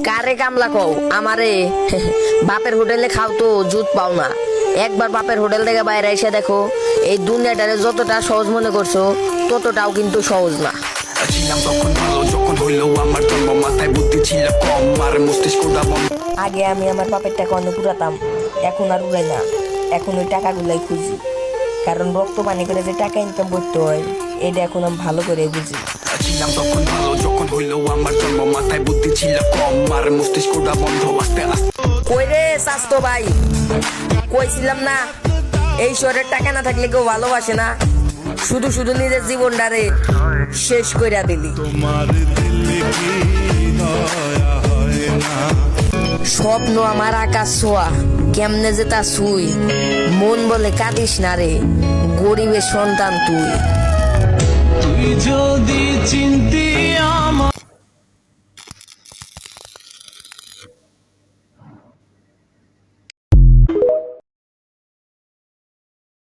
কারে কামলা কও আমারে? বাপের হোটেলে খাও তো জুত পাও না। একবার বাপের হোটেল থেকে বাইরে এসে দেখো, এই দুনিয়াটারে যতটা সহজ মনে করছো ততটাও কিন্তু সহজ না। ছিলাম তখন ভালো, যখন হইলো আমার জন্ম, মাথায় বুদ্ধি ছিল কম আর মস্তিষ্কটা বন্ধ। আগে আমি আমার বাপের টাকা অনেক উড়াতাম, এখন আর উড়াই না। এখন ওই টাকাগুলাই খুঁজি, কারণ রক্ত পানি করে যে টাকা ইনকাম করতে হয় এটা এখন আমি ভালো করে বুঝি। ছিলাম তখন ভালো, যখন হইলো আমার জন্ম, মাথায় বুদ্ধি ছিল কম আর মস্তিষ্কটা বন্ধ। আস্তে আস্তে কই রে স্বাস্থ্য ভাই, কইছিলাম না এই শহরের টাকা না থাকলে কেউ ভালোবাসে না, শুধু শুধু নিজের জীবনটারে শেষ কইরা দিলি। স্বপ্ন আমার আকাশ ছোঁয়া, কেমনে যে তা ছুই, মন বলে কাঁদিস না রে, গরিবের সন্তান তুই। তুই যদি চিনতি আমার